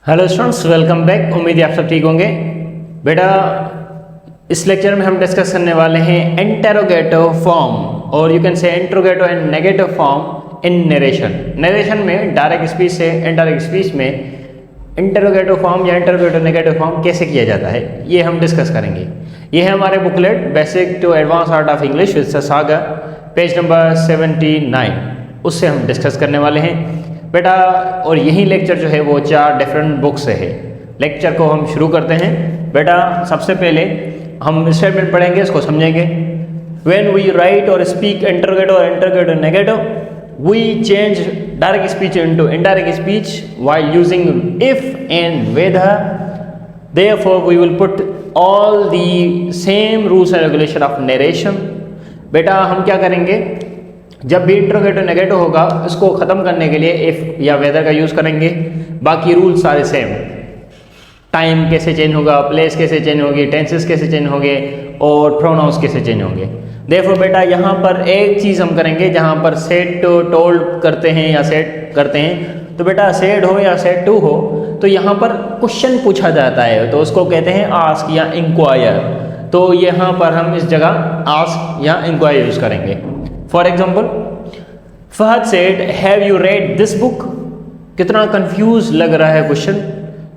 Hello students, welcome back. उम्मीद है आप सब ठीक होंगे। बेटा, इस लेक्चर में हम डिस्कस करने वाले हैं इंटेरोगेटिव फॉर्म और you can say interrogative and negative form in narration. Narration में डायरेक्ट स्पीच से इनडायरेक्ट स्पीच में इंटेरोगेटिव फॉर्म या इंटेरोगेटिव नेगेटिव फॉर्म कैसे किया जाता है, ये हम डिस्कस करेंगे। ये है हमारे booklet basic to advance art of English with Saga, page number 79, उससे हम डिस्कस करने वाले हैं बेटा। और यही लेक्चर जो है वो 4 डिफरेंट बुक से है। लेक्चर को हम शुरू करते हैं बेटा। सबसे पहले हम स्टेटमेंट पढ़ेंगे, इसको समझेंगे। व्हेन वी राइट और स्पीक इंटरोगेटिव और interrogative negative, we change direct speech into indirect speech while using if and whether. Therefore we will put all the same rules and regulation of narration. बेटा, हम क्या करेंगे, जब भी interrogative negative होगा इसको ख़त्म करने के लिए इफ़ या वेदर का यूज़ करेंगे। बाकी रूल सारे सेम। टाइम कैसे चेंज होगा, प्लेस कैसे चेंज होगी, टेंसेस कैसे चेंज होंगे और प्रोनाउंस कैसे चेंज होंगे। देखो बेटा, यहाँ पर एक चीज़ हम करेंगे, जहाँ पर सेड टू टोल्ड करते हैं या सेड करते हैं, तो बेटा सेड हो या सेड टू हो तो यहाँ पर क्वेश्चन पूछा जाता है, तो उसको कहते हैं आस्क या इंक्वायर। तो यहाँ पर हम इस जगह आस्क या इंक्वायर यूज़ करेंगे। For example, Fahad said have you read this book. कितना कंफ्यूज लग रहा है क्वेश्चन,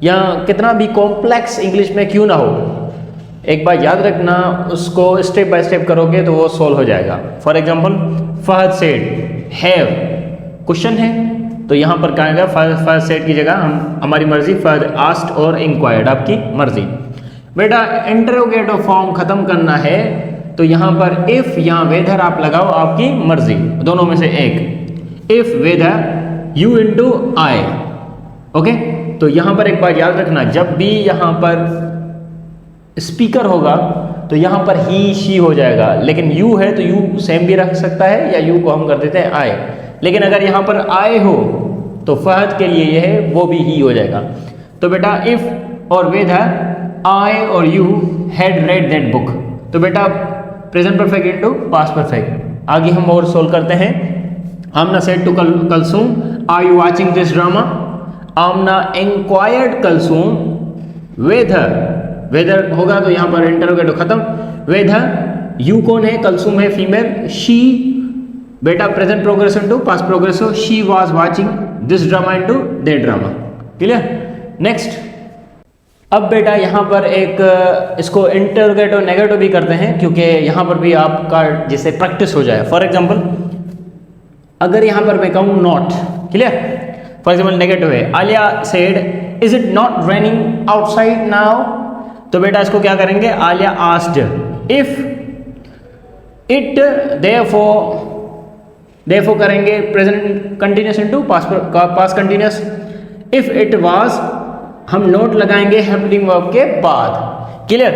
या कितना भी कॉम्प्लेक्स इंग्लिश में क्यों ना हो, एक बार याद रखना, उसको स्टेप बाय स्टेप करोगे तो वो सॉल्व हो जाएगा। For example, Fahad said have question है, तो यहाँ पर क्या आएगा, फहद सेड की जगह हम हमारी मर्जी फहद आस्क्ड और इंक्वायर्ड, आपकी मर्जी। बेटा, इंटरोगेटिव फॉर्म खत्म करना है तो यहाँ पर इफ़ या वेदर आप लगाओ, आपकी मर्जी, दोनों में से एक। If whether you into I, okay. तो यहाँ पर एक बार याद रखना, जब भी यहाँ पर स्पीकर होगा तो यहाँ पर ही शी हो जाएगा, लेकिन यू है तो यू सेम भी रख सकता है या यू को हम कर देते हैं आई। लेकिन अगर यहाँ पर आई हो तो फहद के लिए यह है वो भी ही हो जाएगा। तो बेटा, इफ़ और वेदर आई और you had read that book, तो बेटा present perfect into past perfect. आगे हम और सोल्व करते हैं। Amna said to Kulsoom are you watching this drama. Amna inquired Kulsoom whether, whether होगा तो यहाँ पर इंटरोगेटिव खत्म। वेदर यू कौन है, कलसूम है फीमेल। शी बेटा present progress into past progress, she was watching this drama into that drama. Clear. Next, अब बेटा यहाँ पर एक इसको इंटरोगेटिव नेगेटिव भी करते हैं, क्योंकि यहाँ पर भी आपका जैसे प्रैक्टिस हो जाए। फॉर एग्जांपल, अगर यहाँ पर मैं कहूँ not, clear. For example negative है, Aliya said is it not raining outside now. तो बेटा इसको क्या करेंगे, Aliya asked if it, therefore करेंगे present continuous into past continuous. If it was हम नोट लगाएंगे हेल्पिंग वर्ब के बाद। क्लियर।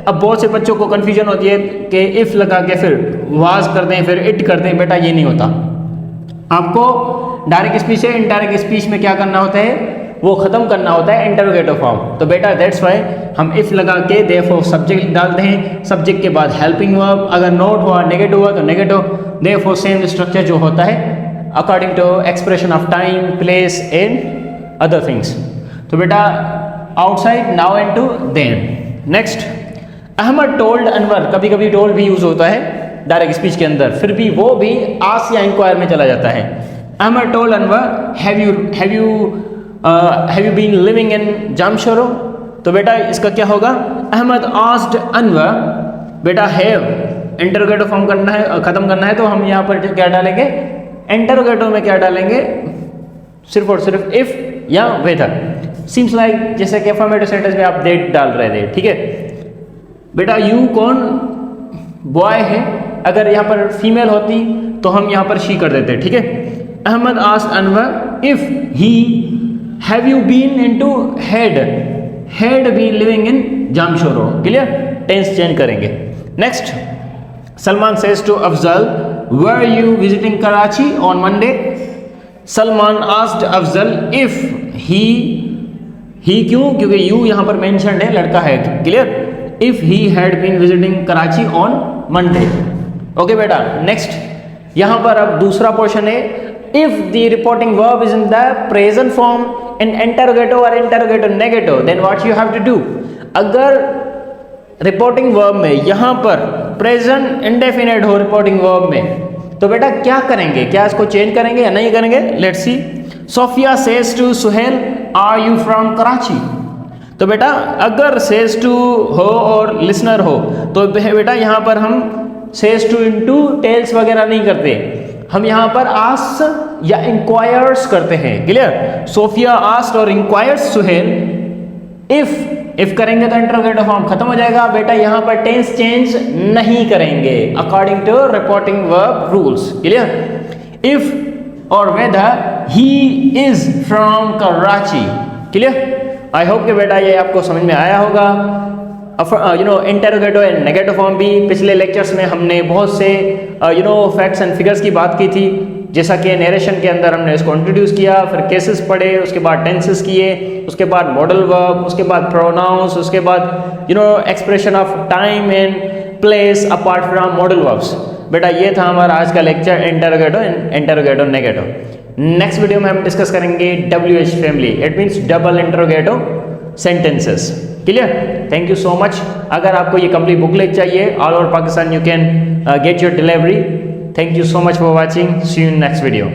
अब बहुत से बच्चों को कंफ्यूजन होती है कि इफ लगा के फिर वाज कर दें फिर इट कर दें। बेटा ये नहीं होता, आपको डायरेक्ट स्पीच से इनडायरेक्ट स्पीच में क्या करना होता है, वो खत्म करना होता है इंटरोगेटिव फॉर्म। तो बेटा दैट्स वाई हम इफ लगा के देयरफॉर सब्जेक्ट डालते हैं, सब्जेक्ट के बाद हेल्पिंग वर्ब, अगर नोट हुआ नेगेटिव हुआ तो नेगेटिव, देयरफॉर सेम स्ट्रक्चर जो होता है according to expression of time, place and other things. तो बेटा outside now into then. Next, Ahmad told Anwar, कभी कभी टोल्ड भी यूज होता है डायरेक्ट स्पीच के अंदर, फिर भी वो भी आस्क या इंक्वायर में चला जाता है। Ahmad told Anwar have you been living in Jamshoro. तो बेटा इसका क्या होगा, अहमद आस्क्ड अनवर। बेटा हैव इंटरोगेटिव फॉर्म करना है, खत्म करना है, तो हम यहाँ पर क्या डालेंगे, इंटरोगेटिव में क्या डालेंगे, सिर्फ और सिर्फ इफ या वेदर। सीम्स लाइक जैसे कि अफर्मेटिव सेंटेंस में आप दैट डाल रहे थे, ठीक है। बेटा यू कौन, बॉय है, अगर यहाँ पर फीमेल होती तो हम यहाँ पर शी कर देते, ठीक है। Ahmed asked Anwar if he have you been into had been living in Jamshoro. Clear. Tense change करेंगे। Next, Salman says to Afzal were you visiting Karachi on Monday. Salman asked Afzal if he क्यों, क्योंकि यू यहाँ पर मेंशन्ड है, लड़का है। Clear. If he had been visiting Karachi on Monday. Okay बेटा। Next, यहाँ पर अब दूसरा पोर्शन है if the reporting verb is in the present form in interrogative or interrogative negative, then what you have to do, अगर reporting verb में यहाँ पर प्रेजेंट इंडेफिनिट हो रिपोर्टिंग वर्ब में, तो बेटा क्या करेंगे, क्या इसको चेंज करेंगे या नहीं करेंगे? Let's see. Sophia says to Suhail are you from Karachi. तो बेटा अगर सेज टू हो और लिसनर हो तो बेटा यहाँ पर हम सेज टू इनटू टेल्स वगैरह नहीं करते, हम यहाँ पर आस्क या इंक्वायर्स करते हैं। क्लियर? सोफिया आस्क्ड और इंक्वायर्स सुहेल। इफ करेंगे तो इंटरोगेटिव फॉर्म खत्म हो जाएगा। बेटा यहाँ पर टेंस चेंज नहीं करेंगे according to reporting verb rules. Clear? If और whether he is from Karachi. Clear? I hope कि बेटा ये आपको समझ में आया होगा। इंटरोगेटिव एंड नेगेटिव फॉर्म भी पिछले लेक्चर्स में हमने बहुत से फैक्ट्स एंड फिगर्स की बात की थी, जैसा कि नरेशन के अंदर हमने इसको इंट्रोड्यूस किया, फिर केसेस पढ़े, उसके बाद टेंसेस किए, उसके बाद मॉडल वर्ब, उसके बाद प्रोनाउंस, उसके बाद expression of time and place apart from modal verbs. बेटा ये था हमारा आज का lecture interrogative and interrogative negative. Next video में हम डिस्कस करेंगे WH family, it means double interrogative sentences. Clear? Thank you so much. अगर आपको ये कंप्लीट बुकलेट चाहिए all over Pakistan, you can get your delivery. Thank you so much for watching. See you in next video.